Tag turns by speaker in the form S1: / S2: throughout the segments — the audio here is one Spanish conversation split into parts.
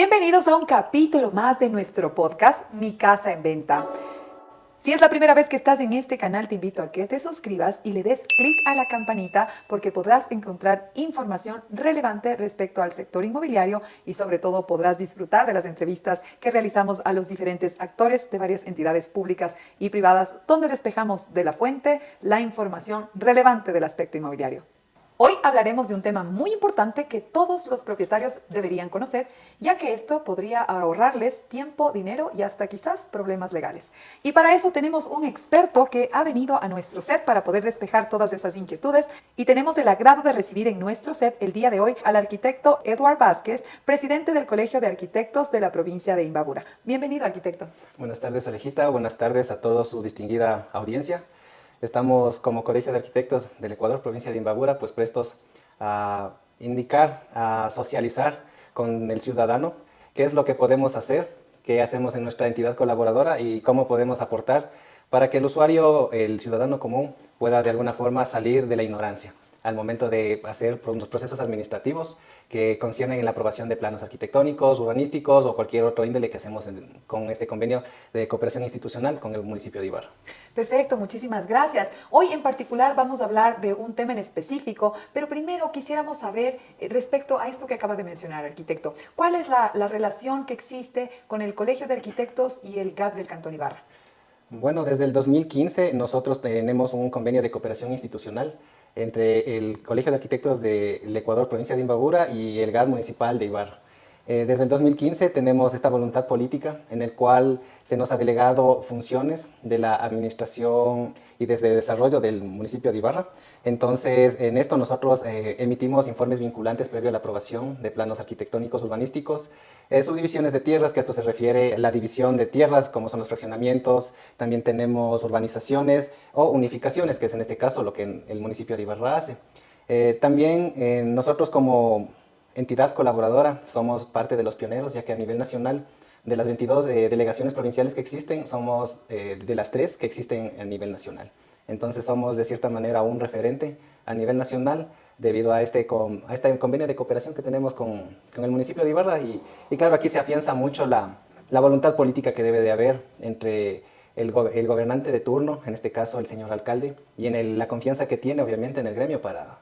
S1: Bienvenidos a un capítulo más de nuestro podcast, Mi Casa en Venta. Si es la primera vez que estás en este canal, te invito a que te suscribas y le des clic a la campanita porque podrás encontrar información relevante respecto al sector inmobiliario y sobre todo podrás disfrutar de las entrevistas que realizamos a los diferentes actores de varias entidades públicas y privadas donde despejamos de la fuente la información relevante del aspecto inmobiliario. Hoy hablaremos de un tema muy importante que todos los propietarios deberían conocer, ya que esto podría ahorrarles tiempo, dinero y hasta quizás problemas legales. Y para eso tenemos un experto que ha venido a nuestro set para poder despejar todas esas inquietudes y tenemos el agrado de recibir en nuestro set el día de hoy al arquitecto Eduard Vázquez, presidente del Colegio de Arquitectos de la provincia de Imbabura. Bienvenido, arquitecto.
S2: Buenas tardes, Alejita. Buenas tardes a toda su distinguida audiencia. Estamos como Colegio de Arquitectos del Ecuador, provincia de Imbabura, pues prestos a indicar, a socializar con el ciudadano qué es lo que podemos hacer, qué hacemos en nuestra entidad colaboradora y cómo podemos aportar para que el usuario, el ciudadano común, pueda de alguna forma salir de la ignorancia al momento de hacer los procesos administrativos que conciernen en la aprobación de planos arquitectónicos, urbanísticos o cualquier otro índole que hacemos con este convenio de cooperación institucional con el municipio de Ibarra.
S1: Perfecto, muchísimas gracias. Hoy en particular vamos a hablar de un tema en específico, pero primero quisiéramos saber respecto a esto que acaba de mencionar, arquitecto. ¿Cuál es la relación que existe con el Colegio de Arquitectos y el GAD del Cantón Ibarra?
S2: Bueno, desde el 2015 nosotros tenemos un convenio de cooperación institucional entre el Colegio de Arquitectos del Ecuador, provincia de Imbabura, y el GAD municipal de Ibarra. Desde el 2015 tenemos esta voluntad política en el cual se nos ha delegado funciones de la administración y desde el desarrollo del municipio de Ibarra. Entonces, en esto nosotros emitimos informes vinculantes previo a la aprobación de planos arquitectónicos urbanísticos, subdivisiones de tierras, que esto se refiere a la división de tierras, como son los fraccionamientos. También tenemos urbanizaciones o unificaciones, que es en este caso lo que el municipio de Ibarra hace. También nosotros como entidad colaboradora somos parte de los pioneros, ya que a nivel nacional, de las 22 delegaciones provinciales que existen, somos de las 3 que existen a nivel nacional. Entonces somos de cierta manera un referente a nivel nacional debido a este convenio de cooperación que tenemos con el municipio de Ibarra y claro, aquí se afianza mucho la voluntad política que debe de haber entre el gobernante de turno, en este caso el señor alcalde, y en la confianza que tiene obviamente en el gremio para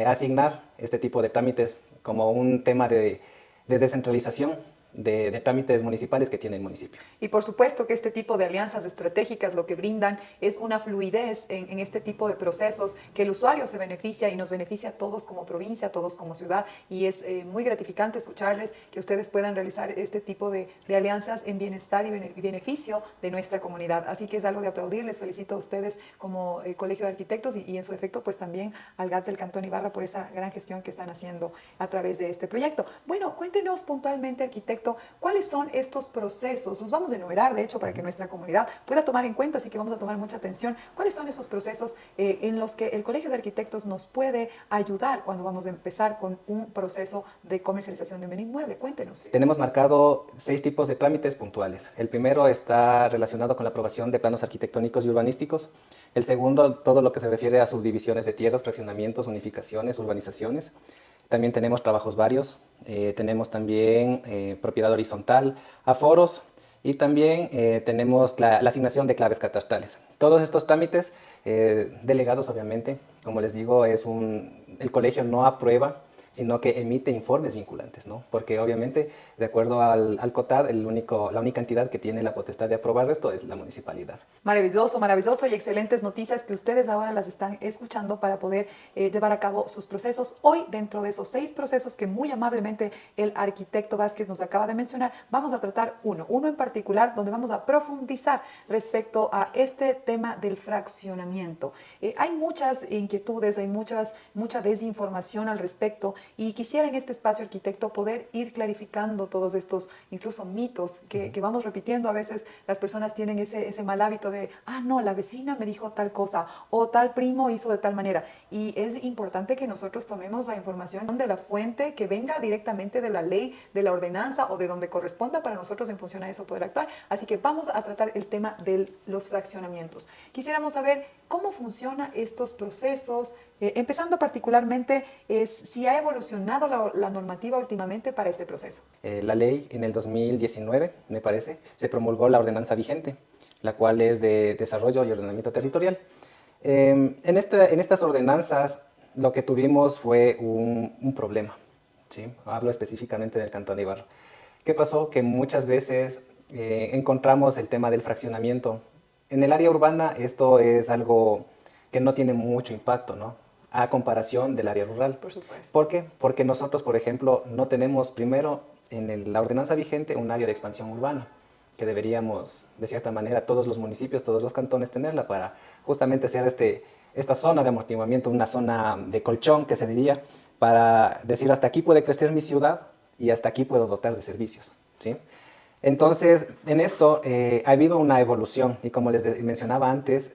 S2: asignar este tipo de trámites como un tema de descentralización de trámites municipales que tiene el municipio.
S1: Y por supuesto que este tipo de alianzas estratégicas lo que brindan es una fluidez en este tipo de procesos que el usuario se beneficia y nos beneficia a todos como provincia, a todos como ciudad, y es muy gratificante escucharles que ustedes puedan realizar este tipo de alianzas en bienestar y beneficio de nuestra comunidad. Así que es algo de aplaudir. Les felicito a ustedes como Colegio de Arquitectos y en su efecto pues también al GAD del Cantón Ibarra por esa gran gestión que están haciendo a través de este proyecto. Bueno, cuéntenos puntualmente, arquitecto, ¿cuáles son estos procesos? Los vamos a enumerar, de hecho, para que nuestra comunidad pueda tomar en cuenta, así que vamos a tomar mucha atención. ¿Cuáles son esos procesos en los que el Colegio de Arquitectos nos puede ayudar cuando vamos a empezar con un proceso de comercialización de un bien inmueble? Cuéntenos.
S2: Tenemos marcado 6 tipos de trámites puntuales. El primero está relacionado con la aprobación de planos arquitectónicos y urbanísticos. El segundo, todo lo que se refiere a subdivisiones de tierras, fraccionamientos, unificaciones, urbanizaciones. También tenemos trabajos varios, tenemos también propiedad horizontal, aforos y también tenemos la asignación de claves catastrales. Todos estos trámites delegados, obviamente, como les digo, el colegio no aprueba, sino que emite informes vinculantes, ¿no? Porque obviamente, de acuerdo al COTAD, la única entidad que tiene la potestad de aprobar esto es la municipalidad.
S1: Maravilloso, maravilloso, y excelentes noticias que ustedes ahora las están escuchando para poder llevar a cabo sus procesos. Hoy, dentro de esos 6 procesos que muy amablemente el arquitecto Vázquez nos acaba de mencionar, vamos a tratar uno en particular, donde vamos a profundizar respecto a este tema del fraccionamiento. Hay muchas inquietudes, hay mucha desinformación al respecto, y quisiera en este espacio, arquitecto, poder ir clarificando todos estos, incluso mitos que vamos repitiendo. A veces las personas tienen ese mal hábito de, no, la vecina me dijo tal cosa o tal primo hizo de tal manera. Y es importante que nosotros tomemos la información de la fuente que venga directamente de la ley, de la ordenanza o de donde corresponda para nosotros en función a eso poder actuar. Así que vamos a tratar el tema de los fraccionamientos. Quisiéramos saber cómo funcionan estos procesos, Empezando particularmente, es si ha evolucionado la normativa últimamente para este proceso.
S2: La ley en el 2019, me parece, se promulgó la ordenanza vigente, la cual es de desarrollo y ordenamiento territorial. En estas ordenanzas lo que tuvimos fue un problema, ¿sí? Hablo específicamente del Cantón de Ibarra. ¿Qué pasó? Que muchas veces encontramos el tema del fraccionamiento. En el área urbana esto es algo que no tiene mucho impacto, ¿no? A comparación del área rural.
S1: Por supuesto.
S2: ¿Por qué? Porque nosotros, por ejemplo, no tenemos primero en la ordenanza vigente un área de expansión urbana, que deberíamos, de cierta manera, todos los municipios, todos los cantones tenerla para justamente ser esta zona de amortiguamiento, una zona de colchón, que se diría, para decir hasta aquí puede crecer mi ciudad y hasta aquí puedo dotar de servicios, ¿sí? Entonces, en esto ha habido una evolución y como les mencionaba antes,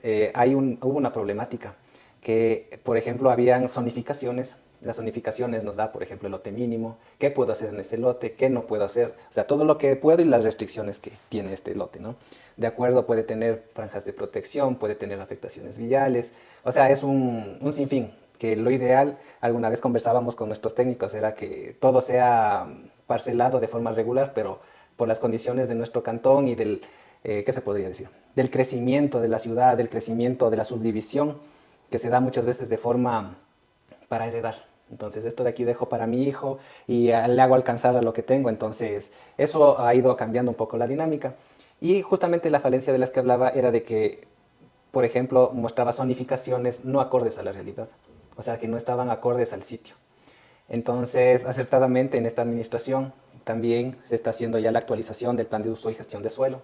S2: hubo una problemática que, por ejemplo, habían zonificaciones. Las zonificaciones nos da, por ejemplo, el lote mínimo, qué puedo hacer en ese lote, qué no puedo hacer, o sea, todo lo que puedo y las restricciones que tiene este lote, ¿no? De acuerdo, puede tener franjas de protección, puede tener afectaciones viales, o sea, es un sinfín, que lo ideal, alguna vez conversábamos con nuestros técnicos, era que todo sea parcelado de forma regular, pero por las condiciones de nuestro cantón y del, ¿qué se podría decir? Del crecimiento de la ciudad, del crecimiento de la subdivisión, que se da muchas veces de forma para heredar. Entonces, esto de aquí dejo para mi hijo y le hago alcanzar a lo que tengo. Entonces, eso ha ido cambiando un poco la dinámica. Y justamente la falencia de las que hablaba era de que, por ejemplo, mostraba zonificaciones no acordes a la realidad. O sea, que no estaban acordes al sitio. Entonces, acertadamente en esta administración también se está haciendo ya la actualización del plan de uso y gestión de suelo,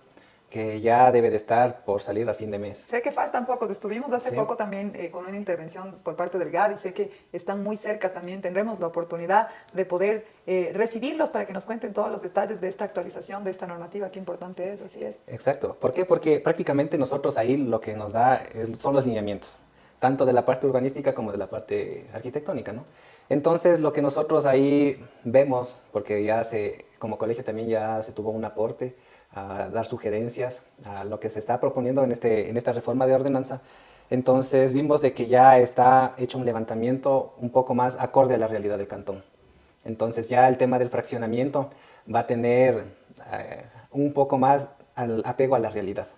S2: que ya debe de estar por salir a fin de mes.
S1: Sé que faltan pocos, estuvimos hace
S2: Sí.
S1: poco también con una intervención por parte del GAD y sé que están muy cerca también, tendremos la oportunidad de poder recibirlos para que nos cuenten todos los detalles de esta actualización, de esta normativa, qué importante es, así es.
S2: Exacto. ¿Por qué? Porque prácticamente nosotros ahí lo que nos da son los lineamientos, tanto de la parte urbanística como de la parte arquitectónica, ¿no? Entonces, lo que nosotros ahí vemos, porque como colegio también ya se tuvo un aporte a dar sugerencias a lo que se está proponiendo en esta reforma de ordenanza, entonces vimos de que ya está hecho un levantamiento un poco más acorde a la realidad del cantón. Entonces ya el tema del fraccionamiento va a tener un poco más al apego a la realidad.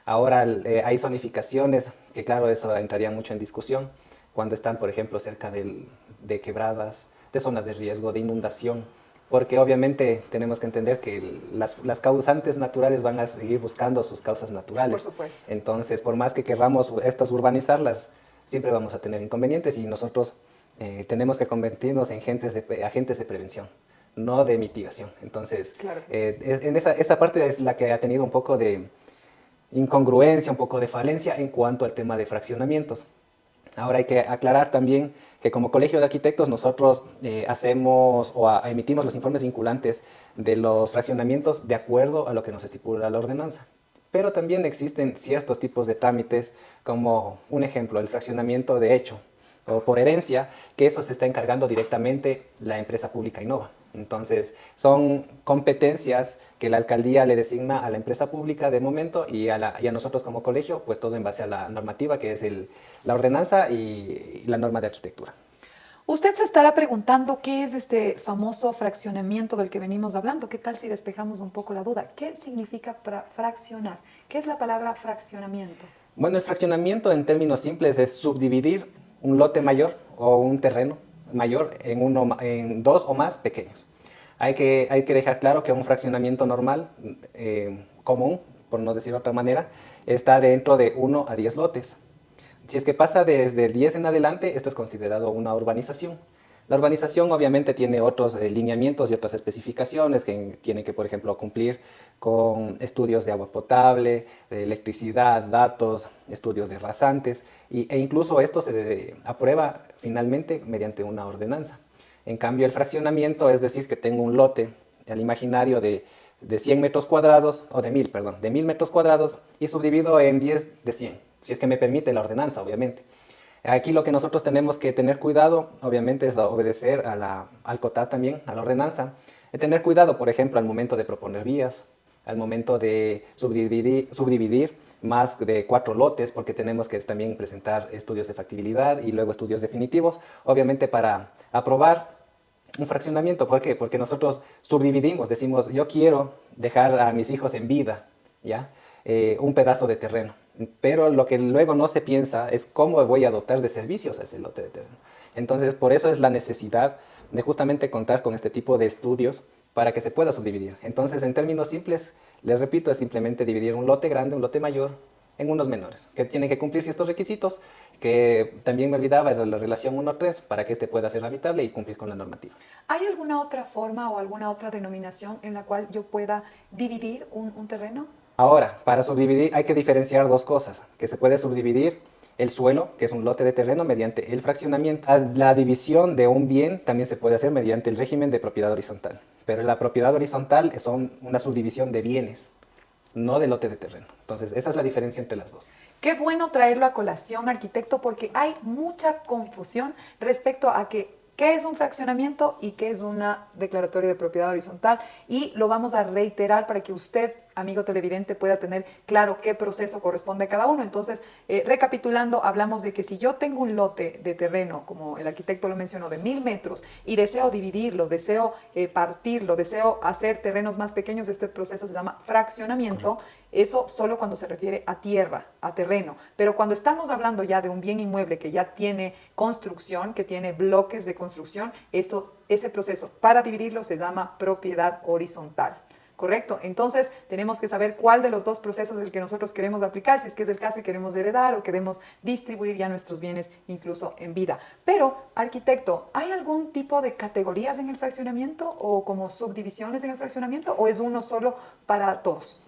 S2: Ahora hay zonificaciones, que claro, eso entraría mucho en discusión, cuando están, por ejemplo, cerca de quebradas, de zonas de riesgo, de inundación, porque obviamente tenemos que entender que las causantes naturales van a seguir buscando sus causas naturales.
S1: Por supuesto.
S2: Entonces, por más que querramos estas urbanizarlas, siempre vamos a tener inconvenientes y nosotros tenemos que convertirnos en agentes de prevención, no de mitigación. Entonces,
S1: Claro que sí.
S2: en esa parte es la que ha tenido un poco de incongruencia, un poco de falencia en cuanto al tema de fraccionamientos. Ahora hay que aclarar también que como Colegio de Arquitectos nosotros hacemos o emitimos los informes vinculantes de los fraccionamientos de acuerdo a lo que nos estipula la ordenanza. Pero también existen ciertos tipos de trámites, como un ejemplo, el fraccionamiento de hecho o por herencia, que eso se está encargando directamente la empresa pública Innova. Entonces, son competencias que la alcaldía le designa a la empresa pública de momento y a nosotros como colegio, pues todo en base a la normativa, que es la ordenanza y la norma de arquitectura.
S1: Usted se estará preguntando qué es este famoso fraccionamiento del que venimos hablando. ¿Qué tal si despejamos un poco la duda? ¿Qué significa fraccionar? ¿Qué es la palabra fraccionamiento?
S2: Bueno, el fraccionamiento en términos simples es subdividir un lote mayor o un terreno mayor en dos o más pequeños. Hay que dejar claro que un fraccionamiento normal, común, por no decir de otra manera, está dentro de 1 a 10 lotes. Si es que pasa desde 10 en adelante, esto es considerado una urbanización. La urbanización obviamente tiene otros lineamientos y otras especificaciones que tienen que, por ejemplo, cumplir con estudios de agua potable, de electricidad, datos, estudios de rasantes, e incluso esto se aprueba finalmente mediante una ordenanza. En cambio, el fraccionamiento es decir que tengo un lote, el imaginario de 100 metros cuadrados, o de 1000, perdón, de 1000 metros cuadrados y subdivido en 10 de 100, si es que me permite la ordenanza, obviamente. Aquí lo que nosotros tenemos que tener cuidado, obviamente, es obedecer al COTAD también, a la ordenanza. Tener cuidado, por ejemplo, al momento de proponer vías, al momento de subdividir, más de 4 lotes, porque tenemos que también presentar estudios de factibilidad y luego estudios definitivos, obviamente para aprobar un fraccionamiento. ¿Por qué? Porque nosotros subdividimos, decimos, yo quiero dejar a mis hijos en vida, ¿ya? Un pedazo de terreno. Pero lo que luego no se piensa es cómo voy a dotar de servicios a ese lote de terreno. Entonces, por eso es la necesidad de justamente contar con este tipo de estudios para que se pueda subdividir. Entonces, en términos simples, les repito, es simplemente dividir un lote grande, un lote mayor, en unos menores, que tienen que cumplir ciertos requisitos, que también me olvidaba de la relación 1-3, para que este pueda ser habitable y cumplir con la normativa.
S1: ¿Hay alguna otra forma o alguna otra denominación en la cual yo pueda dividir un terreno?
S2: Ahora, para subdividir hay que diferenciar dos cosas, que se puede subdividir el suelo, que es un lote de terreno, mediante el fraccionamiento. La división de un bien también se puede hacer mediante el régimen de propiedad horizontal, pero la propiedad horizontal es una subdivisión de bienes, no de lote de terreno. Entonces, esa es la diferencia entre las dos.
S1: Qué bueno traerlo a colación, arquitecto, porque hay mucha confusión respecto a qué es un fraccionamiento y qué es una declaratoria de propiedad horizontal, y lo vamos a reiterar para que usted, amigo televidente, pueda tener claro qué proceso corresponde a cada uno. Entonces, recapitulando, hablamos de que si yo tengo un lote de terreno, como el arquitecto lo mencionó, de 1000 metros, y deseo dividirlo, deseo partirlo, deseo hacer terrenos más pequeños, este proceso se llama fraccionamiento. Correcto. Eso solo cuando se refiere a tierra, a terreno. Pero cuando estamos hablando ya de un bien inmueble que ya tiene construcción, que tiene bloques de construcción, ese proceso para dividirlo se llama propiedad horizontal. ¿Correcto? Entonces tenemos que saber cuál de los dos procesos es el que nosotros queremos aplicar, si es que es el caso y queremos heredar o queremos distribuir ya nuestros bienes incluso en vida. Pero, arquitecto, ¿hay algún tipo de categorías en el fraccionamiento o como subdivisiones en el fraccionamiento, o es uno solo para todos?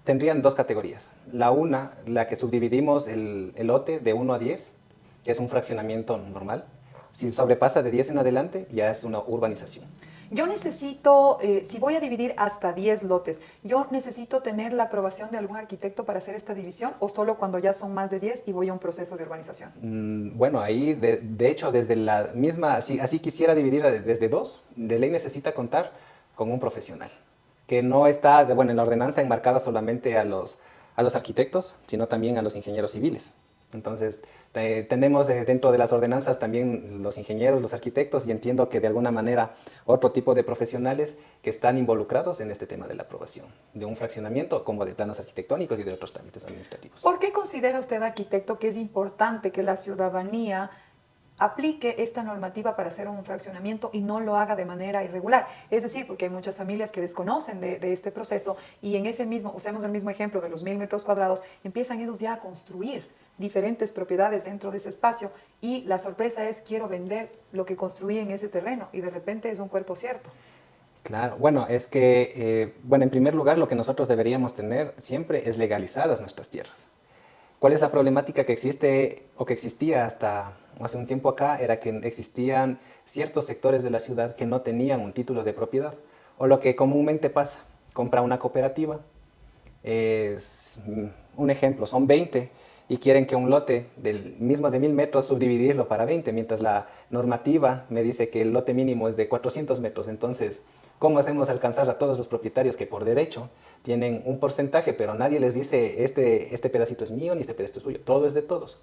S2: Tendrían dos categorías. La que subdividimos el lote de 1 a 10, que es un fraccionamiento normal. Si sobrepasa de 10 en adelante, ya es una urbanización.
S1: Yo necesito, si voy a dividir hasta 10 lotes, ¿yo necesito tener la aprobación de algún arquitecto para hacer esta división, o solo cuando ya son más de 10 y voy a un proceso de urbanización?
S2: Bueno, ahí de hecho desde la misma, así quisiera dividir desde 2, de ley necesita contar con un profesional, que no está, en la ordenanza enmarcada solamente a los arquitectos, sino también a los ingenieros civiles. Entonces, tenemos dentro de las ordenanzas también los ingenieros, los arquitectos, y entiendo que de alguna manera otro tipo de profesionales que están involucrados en este tema de la aprobación de un fraccionamiento, como de planos arquitectónicos y de otros trámites administrativos.
S1: ¿Por qué considera usted, arquitecto, que es importante que la ciudadanía aplique esta normativa para hacer un fraccionamiento y no lo haga de manera irregular? Es decir, porque hay muchas familias que desconocen de este proceso, y en ese mismo, usemos el mismo ejemplo de los 1000 metros cuadrados, empiezan ellos ya a construir diferentes propiedades dentro de ese espacio, y la sorpresa es: quiero vender lo que construí en ese terreno, y de repente es un cuerpo cierto.
S2: Claro, bueno, es que, en primer lugar, lo que nosotros deberíamos tener siempre es legalizadas nuestras tierras. ¿Cuál es la problemática que existe o que existía hasta hace un tiempo acá? Era que existían ciertos sectores de la ciudad que no tenían un título de propiedad, o lo que comúnmente pasa: compra una cooperativa, es un ejemplo, son 20, y quieren que un lote del mismo de 1000 metros subdividirlo para 20, mientras la normativa me dice que el lote mínimo es de 400 metros. Entonces, ¿cómo hacemos alcanzar a todos los propietarios que por derecho tienen un porcentaje, pero nadie les dice este pedacito es mío ni este pedacito es tuyo, todo es de todos?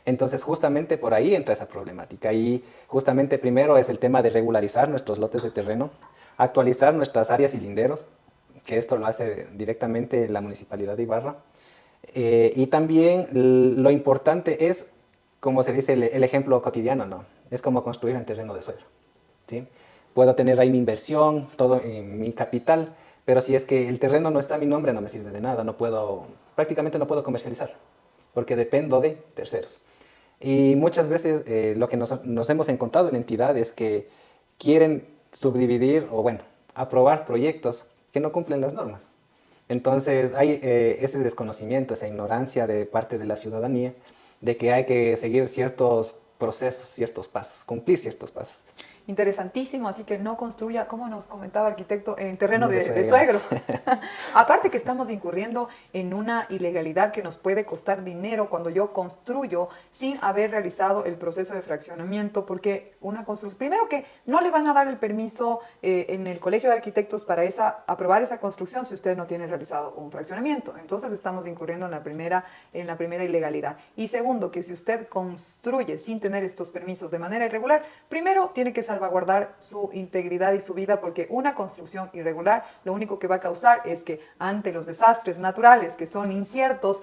S2: Entonces, justamente por ahí entra esa problemática, y justamente primero es el tema de regularizar nuestros lotes de terreno, actualizar nuestras áreas y linderos, que esto lo hace directamente la Municipalidad de Ibarra. Y también lo importante es, como se dice, el ejemplo cotidiano, ¿no? Es como construir en terreno de suelo, ¿sí? Puedo tener ahí mi inversión, todo en mi capital, pero si es que el terreno no está a mi nombre, no me sirve de nada, prácticamente no puedo comercializar, porque dependo de terceros. Y muchas veces lo que nos hemos encontrado en entidades que quieren subdividir o, aprobar proyectos que no cumplen las normas. Entonces hay ese desconocimiento, esa ignorancia de parte de la ciudadanía de que hay que seguir ciertos procesos, ciertos pasos, cumplir ciertos pasos.
S1: interesantísimo, así que no construya, como nos comentaba arquitecto, en terreno
S2: No
S1: de suegro. Aparte que estamos incurriendo en una ilegalidad que nos puede costar dinero cuando yo construyo sin haber realizado el proceso de fraccionamiento, porque una construcción, primero que no le van a dar el permiso en el Colegio de Arquitectos para aprobar esa construcción si usted no tiene realizado un fraccionamiento. Entonces estamos incurriendo en la primera ilegalidad. Y segundo, que si usted construye sin tener estos permisos de manera irregular, primero tiene que salvaguardar su integridad y su vida, porque una construcción irregular lo único que va a causar es que ante los desastres naturales que son inciertos,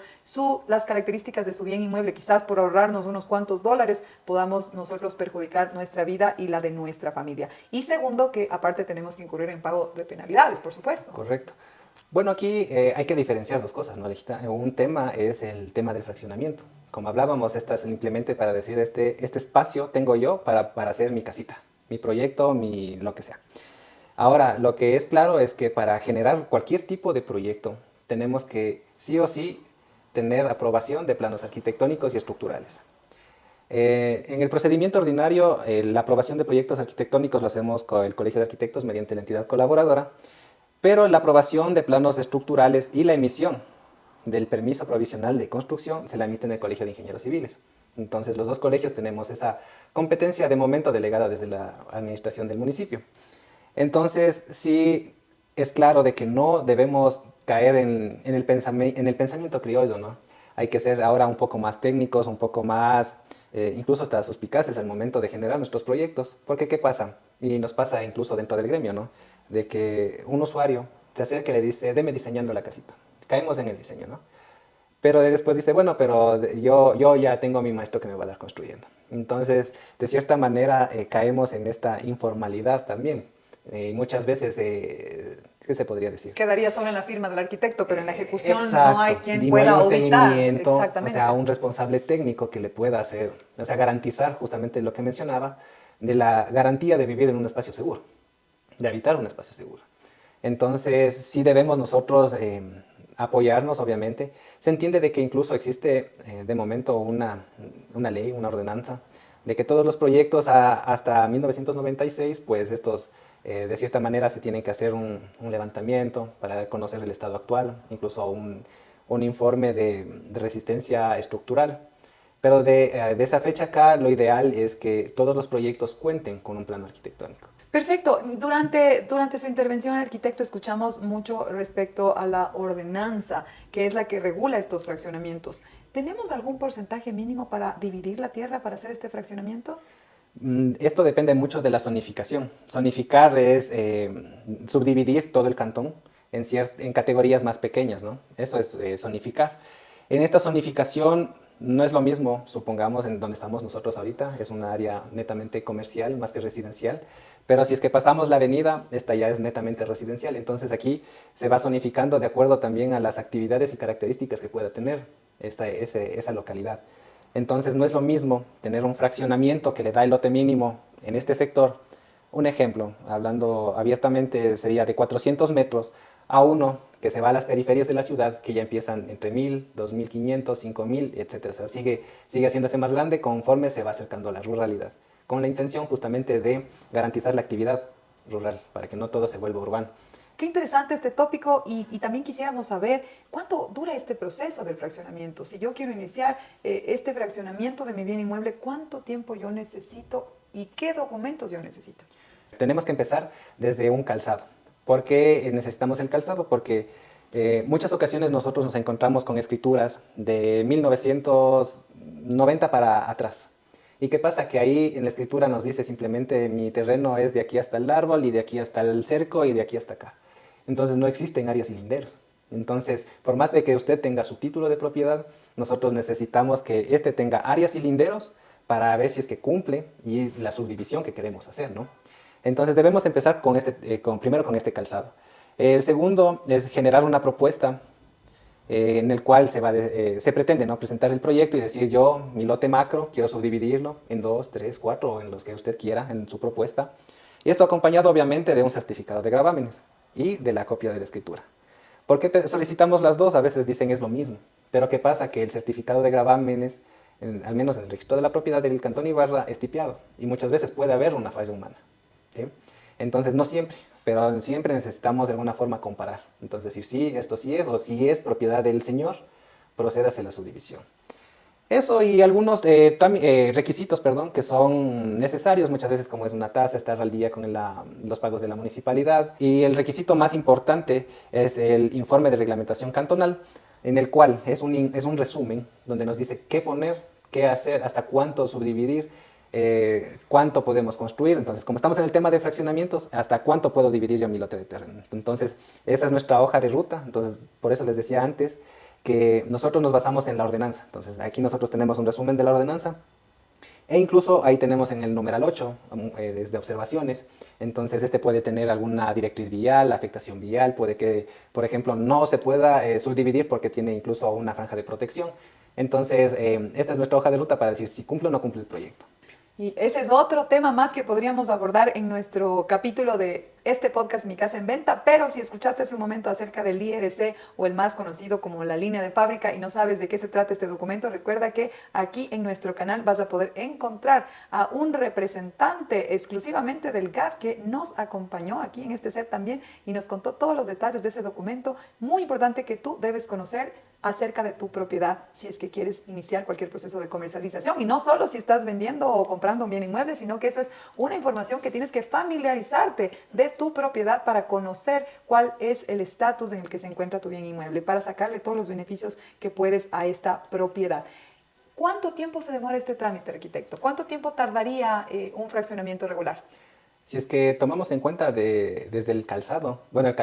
S1: las características de su bien inmueble, quizás por ahorrarnos unos cuantos dólares, podamos nosotros perjudicar nuestra vida y la de nuestra familia. Y segundo, que aparte tenemos que incurrir en pago de penalidades, por supuesto.
S2: Correcto. Bueno, aquí hay que diferenciar dos cosas, ¿no, Alejita? Un tema es el tema del fraccionamiento. Como hablábamos, esta es simplemente para decir, este espacio tengo yo para hacer mi casita, mi proyecto, lo que sea. Ahora, lo que es claro es que para generar cualquier tipo de proyecto, tenemos que sí o sí tener aprobación de planos arquitectónicos y estructurales. En el procedimiento ordinario, la aprobación de proyectos arquitectónicos lo hacemos con el Colegio de Arquitectos mediante la entidad colaboradora, pero la aprobación de planos estructurales y la emisión del permiso provisional de construcción se la emite en el Colegio de Ingenieros Civiles. Entonces, los dos colegios tenemos esa competencia de momento delegada desde la administración del municipio. Entonces, sí es claro de que no debemos caer en el pensamiento criollo, ¿no? Hay que ser ahora un poco más técnicos, un poco más, incluso hasta suspicaces al momento de generar nuestros proyectos. Porque, ¿qué pasa? Y nos pasa incluso dentro del gremio, ¿no? De que un usuario se acerca y le dice, deme diseñando la casita. Caemos en el diseño, ¿no? Pero después dice, bueno, pero yo ya tengo a mi maestro que me va a dar construyendo. Entonces, de cierta manera, caemos en esta informalidad también. Muchas veces, ¿qué se podría decir?
S1: Quedaría solo en la firma del arquitecto, pero en la ejecución
S2: Exacto.
S1: no hay quien
S2: Y no
S1: pueda
S2: hay un
S1: auditar.
S2: seguimiento,
S1: Exactamente.
S2: o sea, un responsable técnico que le pueda hacer, o sea, garantizar justamente lo que mencionaba, de la garantía de vivir en un espacio seguro, de habitar un espacio seguro. Entonces, sí debemos nosotros apoyarnos, obviamente. Se entiende de que incluso existe de momento una ley, una ordenanza, de que todos los proyectos hasta 1996, pues estos de cierta manera se tienen que hacer un levantamiento para conocer el estado actual, incluso un informe de resistencia estructural. Pero de esa fecha acá, lo ideal es que todos los proyectos cuenten con un plano arquitectónico.
S1: Perfecto. Durante su intervención, arquitecto, escuchamos mucho respecto a la ordenanza, que es la que regula estos fraccionamientos. ¿Tenemos algún porcentaje mínimo para dividir la tierra para hacer este fraccionamiento?
S2: Esto depende mucho de la zonificación. Zonificar es subdividir todo el cantón en categorías más pequeñas, ¿no? Eso es zonificar. En esta zonificación no es lo mismo, supongamos, en donde estamos nosotros ahorita, es un área netamente comercial más que residencial, pero si es que pasamos la avenida, esta ya es netamente residencial. Entonces aquí se va zonificando de acuerdo también a las actividades y características que pueda tener esa localidad. Entonces no es lo mismo tener un fraccionamiento que le da el lote mínimo en este sector. Un ejemplo, hablando abiertamente, sería de 400 metros a uno que se va a las periferias de la ciudad, que ya empiezan entre 1.000, 2.500, 5.000, etc. O sea, sigue haciéndose más grande conforme se va acercando a la ruralidad, con la intención justamente de garantizar la actividad rural, para que no todo se vuelva urbano.
S1: Qué interesante este tópico y también quisiéramos saber cuánto dura este proceso del fraccionamiento. Si yo quiero iniciar este fraccionamiento de mi bien inmueble, ¿cuánto tiempo yo necesito y qué documentos yo necesito?
S2: Tenemos que empezar desde un calzado. ¿Por qué necesitamos el calzado? Porque muchas ocasiones nosotros nos encontramos con escrituras de 1990 para atrás. ¿Y qué pasa? Que ahí en la escritura nos dice simplemente mi terreno es de aquí hasta el árbol y de aquí hasta el cerco y de aquí hasta acá. Entonces no existen áreas y linderos. Entonces, por más de que usted tenga su título de propiedad, nosotros necesitamos que este tenga áreas y linderos para ver si es que cumple y la subdivisión que queremos hacer, ¿no? Entonces debemos empezar primero con este calzado. El segundo es generar una propuesta en el cual se pretende, ¿no?, presentar el proyecto y decir yo, mi lote macro, quiero subdividirlo en 2, 3, 4 o en los que usted quiera en su propuesta. Y esto acompañado obviamente de un certificado de gravámenes y de la copia de la escritura. ¿Por qué solicitamos las dos? A veces dicen es lo mismo. Pero ¿qué pasa? Que el certificado de gravámenes, al menos en el registro de la propiedad del Cantón Ibarra, es tipiado. Y muchas veces puede haber una falla humana. ¿sí? Entonces, no siempre, pero siempre necesitamos de alguna forma comparar. Entonces, decir, sí, esto sí es, o si es propiedad del señor, procédase a la subdivisión. Eso y algunos requisitos, perdón, que son necesarios muchas veces, como es una tasa, estar al día con los pagos de la municipalidad. Y el requisito más importante es el informe de reglamentación cantonal, en el cual es un resumen donde nos dice qué poner, qué hacer, hasta cuánto subdividir, cuánto podemos construir. Entonces, como estamos en el tema de fraccionamientos, hasta cuánto puedo dividir yo mi lote de terreno. Entonces, esa es nuestra hoja de ruta. Entonces, por eso les decía antes que nosotros nos basamos en la ordenanza. Entonces, aquí nosotros tenemos un resumen de la ordenanza e incluso ahí tenemos en el numeral 8, desde observaciones. Entonces, este puede tener alguna directriz vial, afectación vial, puede que, por ejemplo, no se pueda subdividir porque tiene incluso una franja de protección. Entonces, esta es nuestra hoja de ruta para decir si cumple o no cumple el proyecto.
S1: Y ese es otro tema más que podríamos abordar en nuestro capítulo de este podcast Mi Casa en Venta, pero si escuchaste hace un momento acerca del IRC o el más conocido como la línea de fábrica y no sabes de qué se trata este documento, recuerda que aquí en nuestro canal vas a poder encontrar a un representante exclusivamente del GAP que nos acompañó aquí en este set también y nos contó todos los detalles de ese documento muy importante que tú debes conocer acerca de tu propiedad si es que quieres iniciar cualquier proceso de comercialización. Y no solo si estás vendiendo o comprando un bien inmueble, sino que eso es una información que tienes que familiarizarte de tu propiedad para conocer cuál es el estatus en el que se encuentra tu bien inmueble, para sacarle todos los beneficios que puedes a esta propiedad. ¿Cuánto tiempo se demora este trámite, arquitecto? ¿Cuánto tiempo tardaría un fraccionamiento regular?
S2: Si es que tomamos en cuenta desde el calzado, bueno,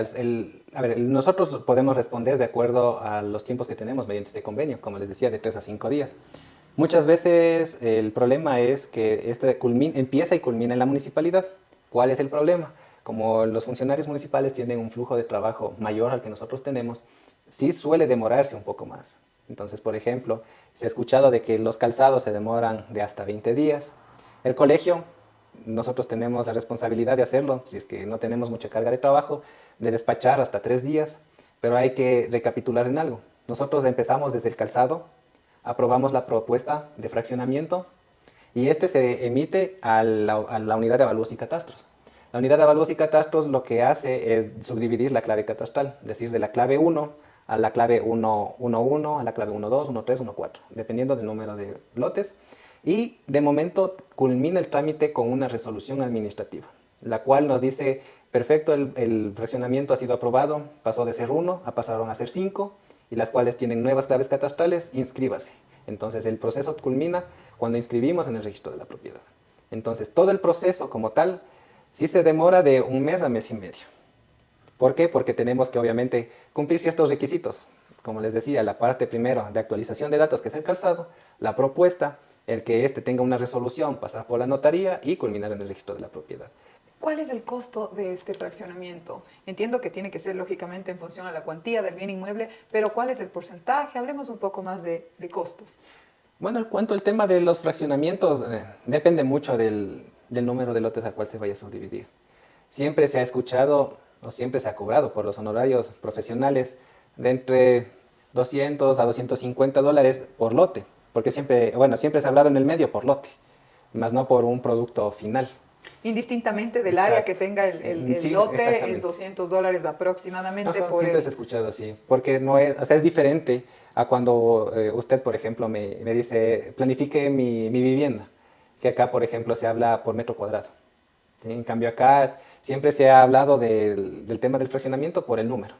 S2: nosotros podemos responder de acuerdo a los tiempos que tenemos mediante este convenio, como les decía, de 3 a 5 días. Muchas veces el problema es que empieza y culmina en la municipalidad. ¿Cuál es el problema? Como los funcionarios municipales tienen un flujo de trabajo mayor al que nosotros tenemos, sí suele demorarse un poco más. Entonces, por ejemplo, se ha escuchado de que los calzados se demoran de hasta 20 días. El colegio, nosotros tenemos la responsabilidad de hacerlo, si es que no tenemos mucha carga de trabajo, de despachar hasta 3 días, pero hay que recapitular en algo. Nosotros empezamos desde el calzado, aprobamos la propuesta de fraccionamiento y este se emite a la unidad de avalúos y catastros. La unidad de avalúos y catastros lo que hace es subdividir la clave catastral, es decir, de la clave 1 a la clave 1.1, a la clave 1.2, 1.3, 1.4, dependiendo del número de lotes. Y de momento culmina el trámite con una resolución administrativa, la cual nos dice, perfecto, el fraccionamiento ha sido aprobado, pasó de ser 1 a pasaron a ser 5, y las cuales tienen nuevas claves catastrales, inscríbase. Entonces el proceso culmina cuando inscribimos en el registro de la propiedad. Entonces todo el proceso como tal sí se demora de 1 mes a mes y medio. ¿Por qué? Porque tenemos que obviamente cumplir ciertos requisitos. Como les decía, la parte primero de actualización de datos, que es el calzado, la propuesta, el que éste tenga una resolución, pasar por la notaría y culminar en el registro de la propiedad.
S1: ¿Cuál es el costo de este fraccionamiento? Entiendo que tiene que ser lógicamente en función a la cuantía del bien inmueble, pero ¿cuál es el porcentaje? Hablemos un poco más de costos.
S2: Bueno, el tema de los fraccionamientos depende mucho del número de lotes al cual se vaya a subdividir. Siempre se ha escuchado o siempre se ha cobrado por los honorarios profesionales de entre 200 a 250 dólares por lote, porque siempre se ha hablado en el medio por lote, más no por un producto final.
S1: Indistintamente del área que tenga el
S2: Sí,
S1: lote, es $200 aproximadamente.
S2: Ajá, siempre se ha escuchado así, porque no es, o sea, es diferente a cuando usted, por ejemplo, me dice, planifique mi vivienda, que acá, por ejemplo, se habla por metro cuadrado. ¿Sí? En cambio, acá siempre se ha hablado del tema del fraccionamiento por el número.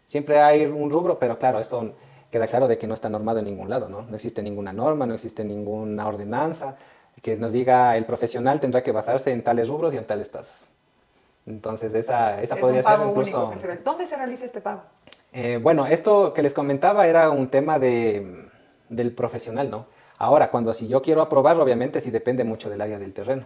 S2: Siempre hay un rubro, pero claro, esto queda claro de que no está normado en ningún lado, ¿no? No existe ninguna norma, no existe ninguna ordenanza que nos diga el profesional tendrá que basarse en tales rubros y en tales tasas. Entonces, esa podría ser incluso...
S1: Único que ¿Dónde se realiza este pago?
S2: Bueno, esto que les comentaba era un tema del profesional, ¿no? Ahora, si yo quiero aprobarlo, obviamente sí depende mucho del área del terreno.